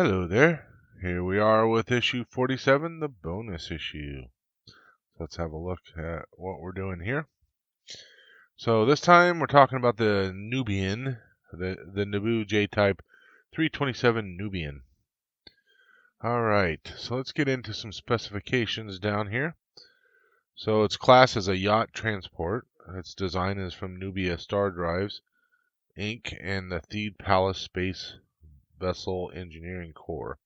Hello there. Here we are with issue 47, the bonus issue. Let's have a look at what we're doing here. So this time we're talking about the Nubian, the Naboo J-Type 327 Nubian. Alright, so let's get into some specifications down here. So its class is a yacht transport. Its design is from Nubia Star Drives, Inc. and the Theed Palace Space Vessel Engineering Corps.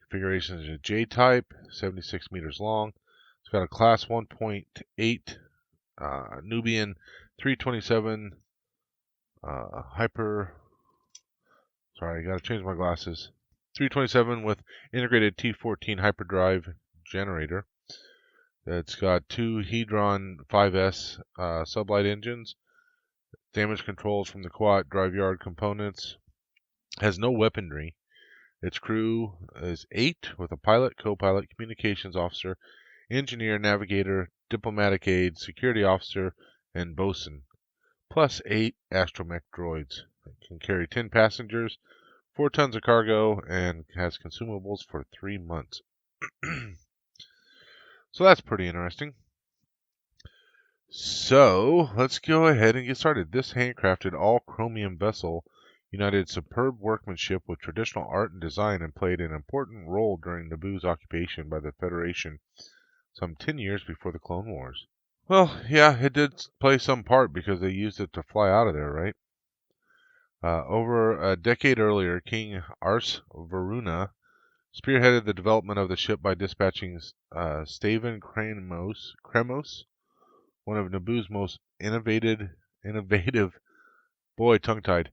Configuration is a J-type, 76 meters long. It's got a class 1.8 Nubian 327 Sorry, I gotta change my glasses. 327 with integrated T14 hyperdrive generator. It's got two Hedron 5S sublight engines, damage controls from the quad drive yard components. Has no weaponry. Its crew is 8 with a pilot, co-pilot, communications officer, engineer, navigator, diplomatic aide, security officer, and bosun, plus 8 astromech droids. It can carry 10 passengers, 4 tons of cargo, and has consumables for 3 months. So that's pretty interesting. So let's go ahead and get started. This handcrafted all-chromium vessel united superb workmanship with traditional art and design and played an important role during Naboo's occupation by the Federation some 10 years before the Clone Wars. Well, yeah, it did play some part because they used it to fly out of there, right? Over a decade earlier, King Ars Varuna spearheaded the development of the ship by dispatching Staven Kremos, one of Naboo's most innovative, boy, tongue-tied,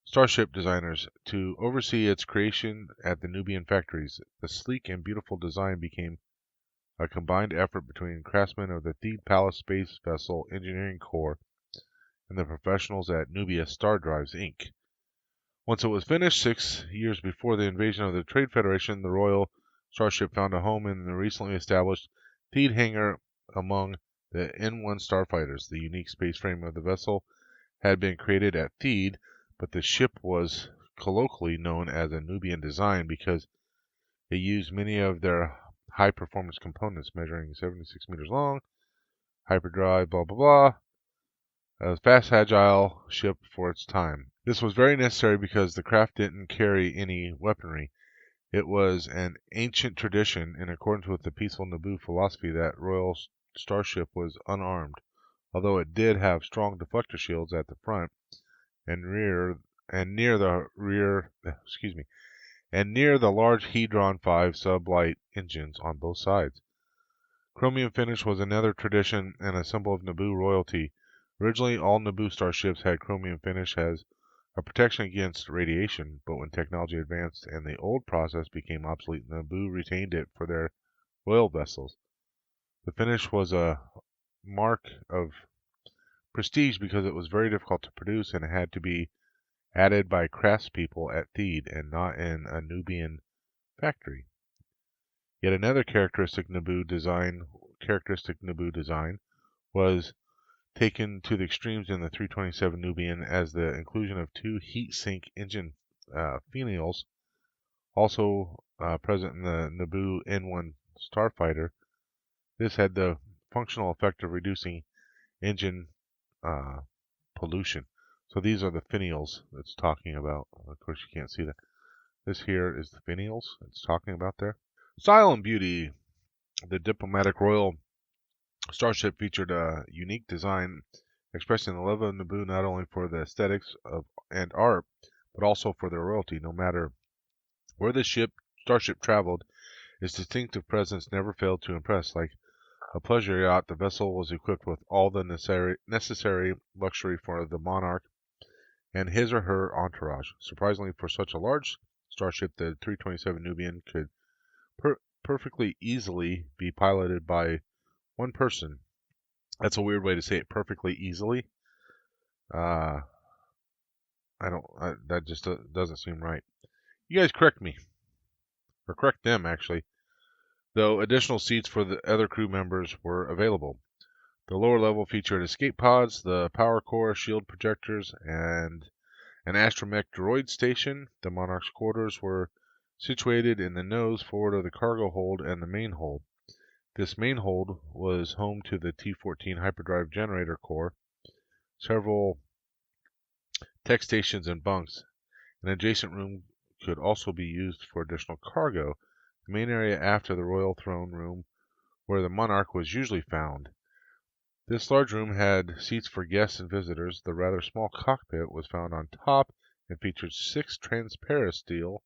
starship designers, to oversee its creation at the Nubian factories. The sleek and beautiful design became a combined effort between craftsmen of the Theed Palace Space Vessel Engineering Corps and the professionals at Nubia Star Drives, Inc. Once it was finished, 6 years before the invasion of the Trade Federation, the Royal Starship found a home in the recently established Theed hangar among the N-1 starfighters. The unique space frame of the vessel had been created at Theed, but the ship was colloquially known as a Nubian design because it used many of their high-performance components, measuring 76 meters long, hyperdrive, blah, blah, blah. A fast, agile ship for its time. This was very necessary because the craft didn't carry any weaponry. It was an ancient tradition, in accordance with the peaceful Naboo philosophy, that Royal Starship was unarmed, although it did have strong deflector shields at the front and near the large Hedron 5 sublight engines on both sides. Chromium finish was another tradition and a symbol of Naboo royalty. Originally, all Naboo starships had chromium finish as a protection against radiation, but when technology advanced and the old process became obsolete, Naboo retained it for their royal vessels. The finish was a mark of prestige because it was very difficult to produce and it had to be added by craftspeople at Theed and not in a Nubian factory. Yet another characteristic Naboo design was taken to the extremes in the 327 Nubian as the inclusion of 2 heat sink engine finials, also present in the Naboo N-1 starfighter. This had the functional effect of reducing engine pollution. So these are the finials it's talking about. Of course, you can't see that. This here is the finials it's talking about there. Style and beauty. The diplomatic royal starship featured a unique design expressing the love of Naboo not only for the aesthetics and art, but also for their royalty. No matter where the starship traveled, its distinctive presence never failed to impress. Like a pleasure yacht, the vessel was equipped with all the necessary luxury for the monarch and his or her entourage. Surprisingly, for such a large starship, the 327 Nubian could perfectly easily be piloted by one person. That's a weird way to say it, perfectly easily. That just doesn't seem right. You guys correct me, or correct them actually. Though additional seats for the other crew members were available. The lower level featured escape pods, the power core, shield projectors, and an astromech droid station. The Monarch's quarters were situated in the nose forward of the cargo hold and the main hold. This main hold was home to the T-14 hyperdrive generator core, several tech stations and bunks. An adjacent room could also be used for additional cargo. The main area after the royal throne room, where the monarch was usually found. This large room had seats for guests and visitors. The rather small cockpit was found on top and featured 6 transparent steel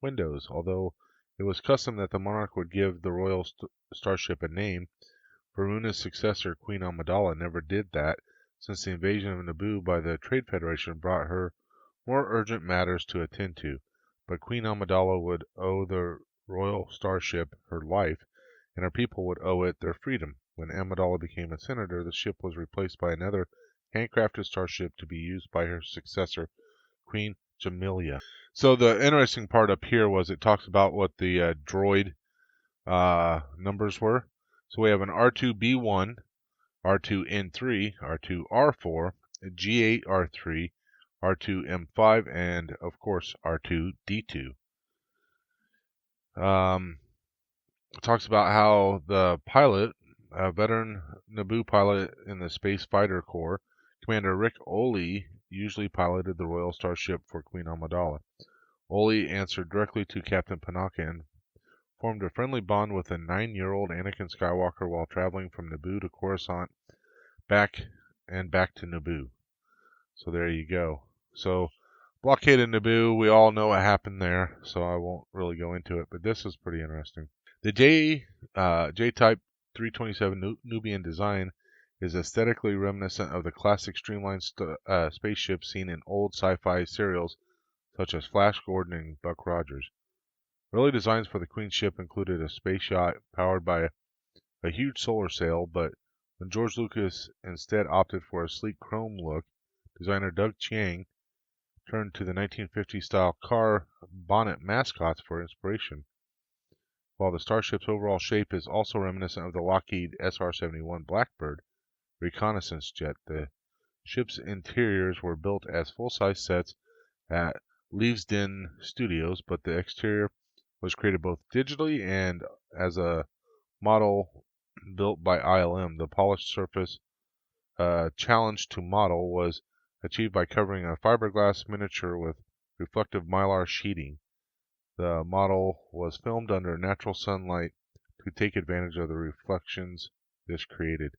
windows. Although it was custom that the monarch would give the royal starship a name, Varuna's successor, Queen Amidala, never did that, since the invasion of Naboo by the Trade Federation brought her more urgent matters to attend to. But Queen Amidala would owe the royal starship her life, and her people would owe it their freedom. When Amidala became a senator, the ship was replaced by another handcrafted starship to be used by her successor, Queen Jamilia. So the interesting part up here was it talks about what the droid numbers were. So we have an R2B1, R2N3, R2R4, G8R3, R2M5, and of course R2D2. It talks about how the pilot, a veteran Naboo pilot in the Space Fighter Corps, Commander Rick Oley, usually piloted the Royal Starship for Queen Amidala. Oley answered directly to Captain Panaka and formed a friendly bond with a 9-year-old Anakin Skywalker while traveling from Naboo to Coruscant, back to Naboo. So there you go. So blockade of Naboo, we all know what happened there, so I won't really go into it, but this is pretty interesting. The J-Type 327 Nubian design is aesthetically reminiscent of the classic streamlined spaceships seen in old sci-fi serials such as Flash Gordon and Buck Rogers. Early designs for the Queen's ship included a space yacht powered by a huge solar sail, but when George Lucas instead opted for a sleek chrome look, designer Doug Chiang turned to the 1950s-style car bonnet mascots for inspiration. While the starship's overall shape is also reminiscent of the Lockheed SR-71 Blackbird reconnaissance jet, the ship's interiors were built as full-size sets at Leavesden Studios, but the exterior was created both digitally and as a model built by ILM. The polished surface challenge to model was achieved by covering a fiberglass miniature with reflective mylar sheeting. The model was filmed under natural sunlight to take advantage of the reflections this created.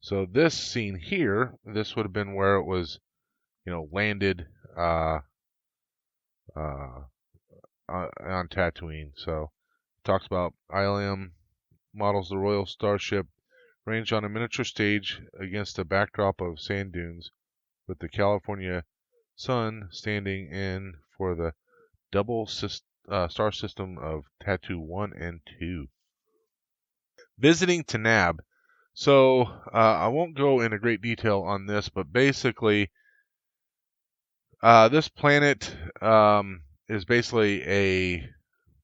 So this scene here, this would have been where it was, landed on Tatooine. So it talks about ILM models the Royal Starship ranged on a miniature stage against a backdrop of sand dunes, with the California sun standing in for the double star system of Tattoo 1 and 2. Visiting Tanaab. So I won't go into great detail on this, but basically this planet is basically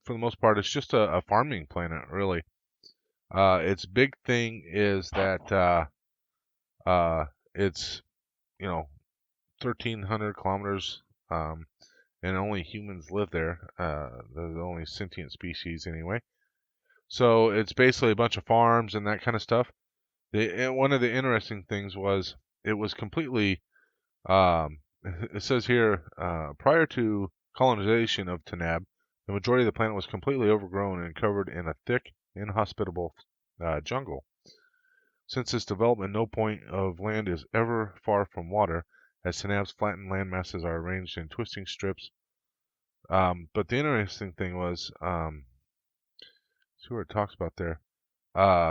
for the most part, it's just a farming planet, really. Its big thing is that it's 1,300 kilometers, and only humans live there. They're the only sentient species anyway. So it's basically a bunch of farms and that kind of stuff. One of the interesting things was it was completely, it says here, prior to colonization of Tanaab, the majority of the planet was completely overgrown and covered in a thick, inhospitable jungle. Since its development, no point of land is ever far from water, as Tanaab's flattened land masses are arranged in twisting strips. But the interesting thing was, see what it talks about there.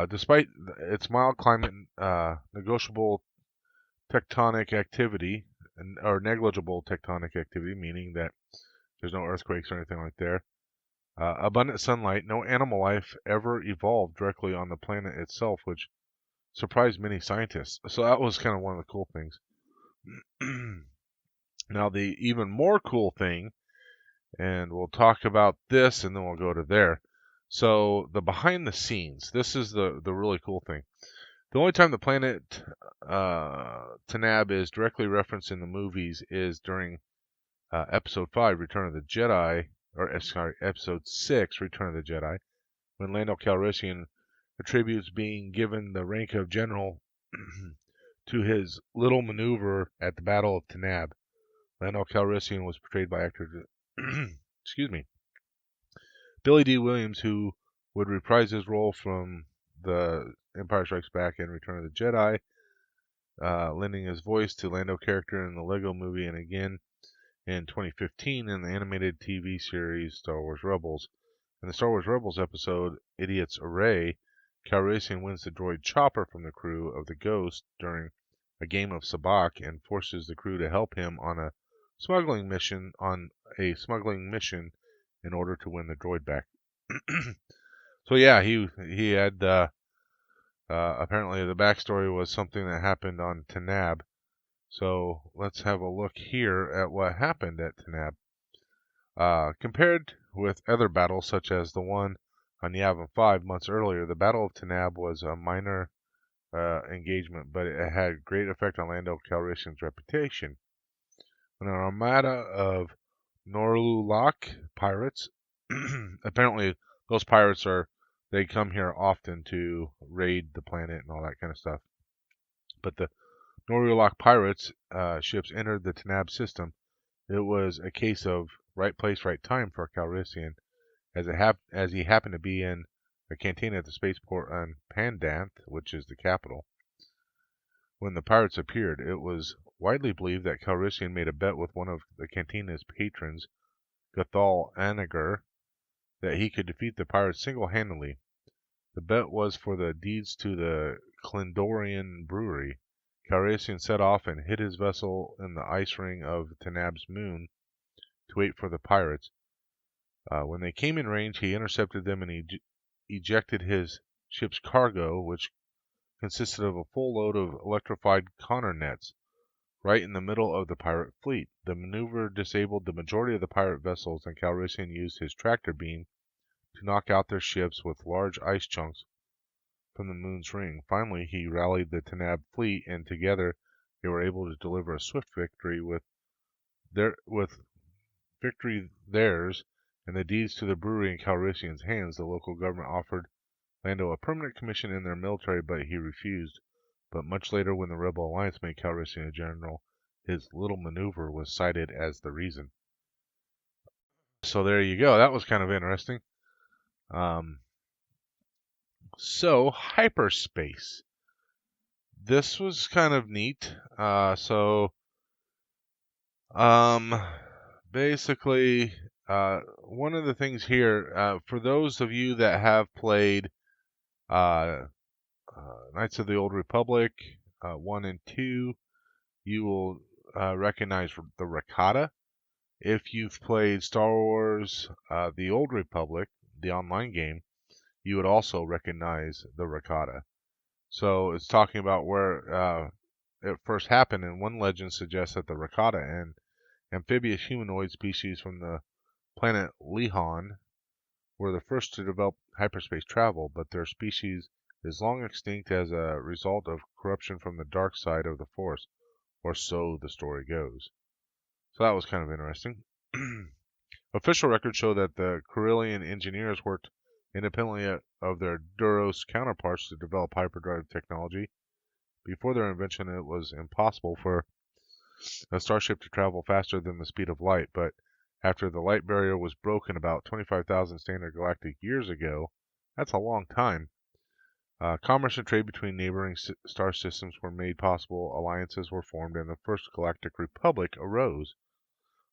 Despite its mild climate, negotiable tectonic activity, or negligible tectonic activity, meaning that there's no earthquakes or anything like there, abundant sunlight, no animal life ever evolved directly on the planet itself, which surprised many scientists. So that was kind of one of the cool things. Now, the even more cool thing, and we'll talk about this and then we'll go to there. So the behind the scenes, this is the really cool thing. The only time the planet Tanaab is directly referenced in the movies is during Episode 5, Return of the Jedi, Episode 6, Return of the Jedi, when Lando Calrissian attributes being given the rank of general to his little maneuver at the Battle of Tanaab. Lando Calrissian was portrayed by actor excuse me, Billy D. Williams, who would reprise his role from The Empire Strikes Back and Return of the Jedi, lending his voice to Lando character in the Lego Movie and again in 2015 in the animated TV series Star Wars Rebels. In the Star Wars Rebels episode Idiot's Array, Calrissian wins the droid Chopper from the crew of the Ghost during a game of sabacc and forces the crew to help him on a smuggling mission in order to win the droid back. So yeah, he had apparently the backstory was something that happened on Tanaab. So let's have a look here at what happened at Tanaab. Compared with other battles such as the one on Yavin 5 months earlier, the Battle of Tanaab was a minor engagement, but it had great effect on Lando Calrissian's reputation. When an armada of Norlulak pirates, apparently those pirates they come here often to raid the planet and all that kind of stuff. But the Norlulak pirates ships entered the Tanaab system. It was a case of right place, right time for Calrissian, as he happened to be in a cantina at the spaceport on Pandanth, which is the capital. When the pirates appeared, it was widely believed that Calrissian made a bet with one of the cantina's patrons, Gathal Anagar, that he could defeat the pirates single-handedly. The bet was for the deeds to the Clendorian brewery. Calrissian set off and hid his vessel in the ice ring of Tanaab's moon to wait for the pirates. When they came in range, he intercepted them and ejected his ship's cargo, which consisted of a full load of electrified conner nets, right in the middle of the pirate fleet. The maneuver disabled the majority of the pirate vessels, and Calrissian used his tractor beam to knock out their ships with large ice chunks from the moon's ring. Finally, he rallied the Tanaab fleet, and together they were able to deliver a swift victory with victory theirs and the deeds to the brewery in Calrissian's hands. The local government offered Lando a permanent commission in their military, but he refused. But much later, when the Rebel Alliance made Calrissian a general, his little maneuver was cited as the reason. So there you go. That was kind of interesting. So hyperspace. This was kind of neat. Basically, one of the things here, for those of you that have played Knights of the Old Republic 1 and 2, you will recognize the Rakata. If you've played Star Wars The Old Republic, the online game, you would also recognize the Rakata. So it's talking about where it first happened, and one legend suggests that the Rakata, an amphibious humanoid species from the planet Lehon, were the first to develop hyperspace travel, but their species is long extinct as a result of corruption from the dark side of the Force, or so the story goes. So that was kind of interesting. Official records show that the Corellian engineers worked independently of their Duros counterparts to develop hyperdrive technology. Before their invention, it was impossible for a starship to travel faster than the speed of light, but after the light barrier was broken about 25,000 standard galactic years ago, that's a long time, commerce and trade between neighboring star systems were made possible, alliances were formed, and the first galactic republic arose.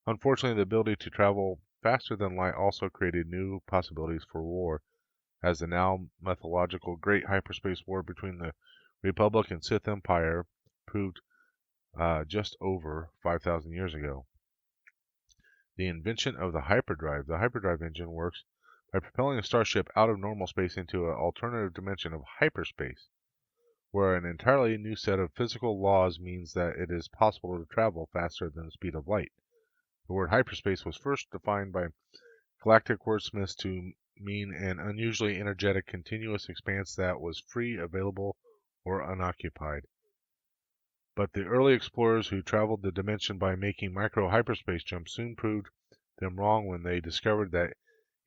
Unfortunately, the ability to travel faster than light also created new possibilities for war, as the now mythological Great Hyperspace War between the Republic and Sith Empire proved just over 5,000 years ago. The invention of the hyperdrive. The hyperdrive engine works by propelling a starship out of normal space into an alternative dimension of hyperspace, where an entirely new set of physical laws means that it is possible to travel faster than the speed of light. The word hyperspace was first defined by galactic wordsmiths to mean an unusually energetic continuous expanse that was free, available, or unoccupied. But the early explorers who traveled the dimension by making micro-hyperspace jumps soon proved them wrong when they discovered that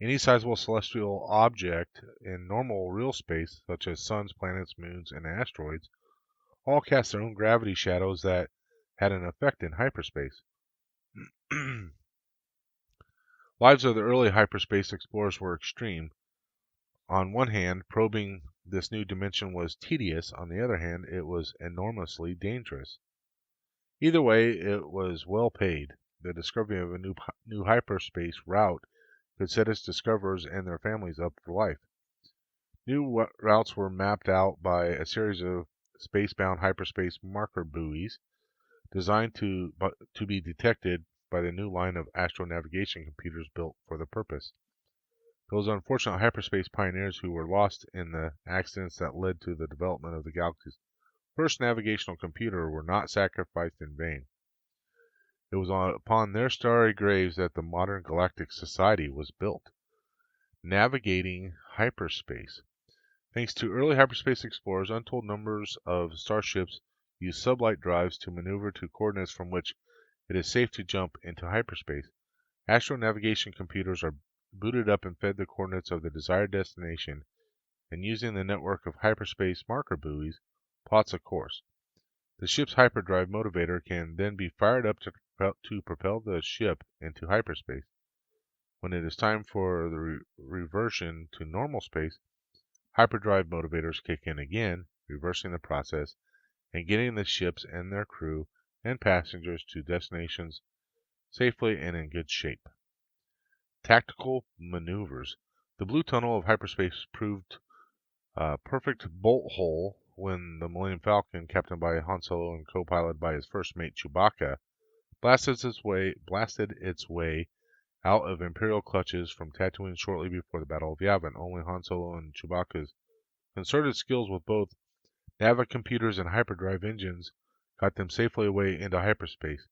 any sizable celestial object in normal real space, such as suns, planets, moons, and asteroids, all cast their own gravity shadows that had an effect in hyperspace. Lives of the early hyperspace explorers were extreme. On one hand, probing this new dimension was tedious. On the other hand, it was enormously dangerous. Either way, it was well paid. The discovery of a new hyperspace route could set its discoverers and their families up for life. New routes were mapped out by a series of spacebound hyperspace marker buoys designed to be detected by the new line of astronavigation computers built for the purpose. Those unfortunate hyperspace pioneers who were lost in the accidents that led to the development of the galaxy's first navigational computer were not sacrificed in vain. It was upon their starry graves that the modern galactic society was built. Navigating hyperspace. Thanks to early hyperspace explorers, untold numbers of starships used sublight drives to maneuver to coordinates from which it is safe to jump into hyperspace. Astronavigation computers are booted up and fed the coordinates of the desired destination, and using the network of hyperspace marker buoys, plots a course. The ship's hyperdrive motivator can then be fired up to propel the ship into hyperspace. When it is time for the reversion to normal space, hyperdrive motivators kick in again, reversing the process and getting the ships and their crew and passengers to destinations safely and in good shape. Tactical maneuvers. The blue tunnel of hyperspace proved a perfect bolt hole when the Millennium Falcon, captained by Han Solo and co-piloted by his first mate Chewbacca, blasted its way out of Imperial clutches from Tatooine shortly before the Battle of Yavin. Only Han Solo and Chewbacca's concerted skills with both navicomputers and hyperdrive engines got them safely away into hyperspace,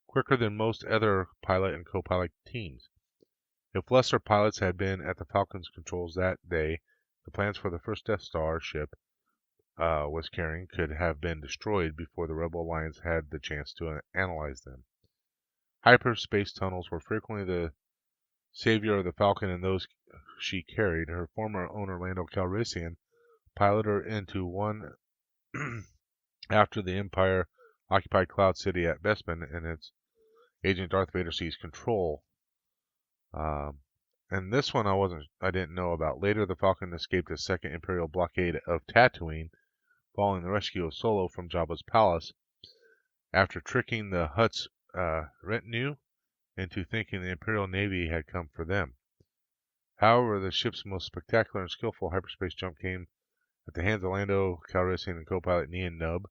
quicker than most other pilot and co-pilot teams. If lesser pilots had been at the Falcon's controls that day, the plans for the first Death Star ship was carrying could have been destroyed before the Rebel Alliance had the chance to analyze them. Hyperspace tunnels were frequently the savior of the Falcon and those she carried. Her former owner, Lando Calrissian, piloted her into one after the Empire occupied Cloud City at Bespin and its agent Darth Vader seized control. And this one I didn't know about. Later, the Falcon escaped a second Imperial blockade of Tatooine, following the rescue of Solo from Jabba's palace, after tricking the Hutt's retinue into thinking the Imperial Navy had come for them. However, the ship's most spectacular and skillful hyperspace jump came at the hands of Lando Calrissian and co-pilot Nien Nunb.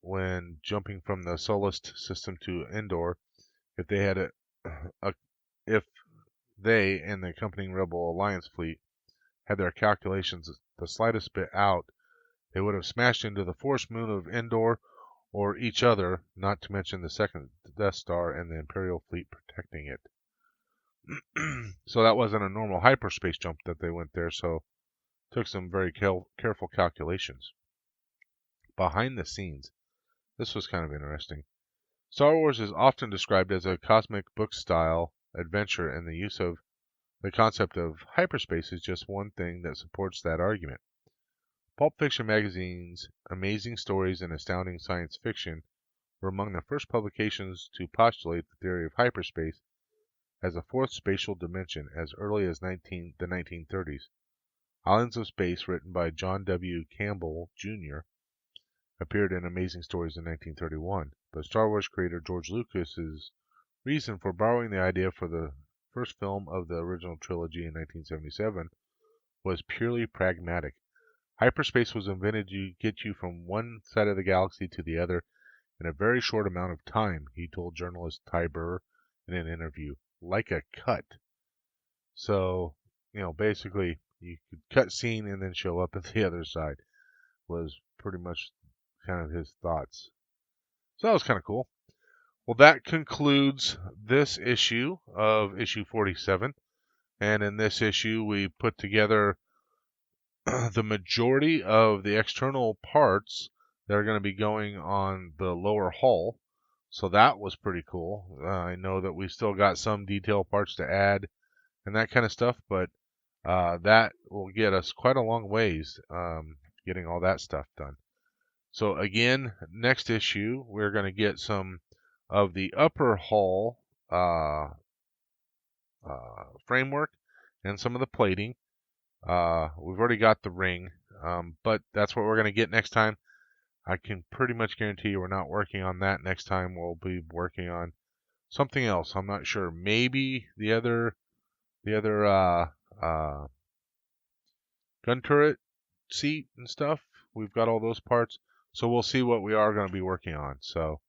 When jumping from the Solist system to Endor, if they and the accompanying Rebel Alliance fleet had their calculations the slightest bit out, they would have smashed into the force moon of Endor or each other, not to mention the second Death Star and the Imperial fleet protecting it. So that wasn't a normal hyperspace jump that they went there, so it took some very careful calculations. Behind the scenes, this was kind of interesting. Star Wars is often described as a cosmic book-style adventure, and the use of the concept of hyperspace is just one thing that supports that argument. Pulp fiction magazines' Amazing Stories and Astounding Science Fiction were among the first publications to postulate the theory of hyperspace as a fourth spatial dimension as early as the 1930s. Islands of Space, written by John W. Campbell, Jr., appeared in Amazing Stories in 1931, but Star Wars creator George Lucas's reason for borrowing the idea for the first film of the original trilogy in 1977 was purely pragmatic. Hyperspace was invented to get you from one side of the galaxy to the other in a very short amount of time, he told journalist Ty Burr in an interview. Like a cut. So, basically, you could cut scene and then show up at the other side, was pretty much kind of his thoughts. So that was kind of cool. Well, that concludes this issue of issue 47. And in this issue, we put together the majority of the external parts that are going to be going on the lower hull. So that was pretty cool. I know that we still got some detail parts to add and that kind of stuff, but that will get us quite a long ways getting all that stuff done. So again, next issue, we're going to get some of the upper hull framework and some of the plating. We've already got the ring, but that's what we're going to get next time. I can pretty much guarantee you we're not working on that next time. We'll be working on something else. I'm not sure. Maybe the other gun turret seat and stuff. We've got all those parts. So we'll see what we are going to be working on. So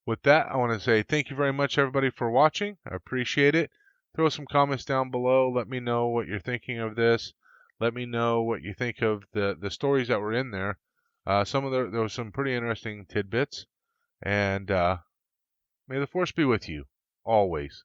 with that, I want to say thank you very much, everybody, for watching. I appreciate it. Throw some comments down below. Let me know what you're thinking of this. Let me know what you think of the stories that were in there. There was some pretty interesting tidbits. And may the force be with you always.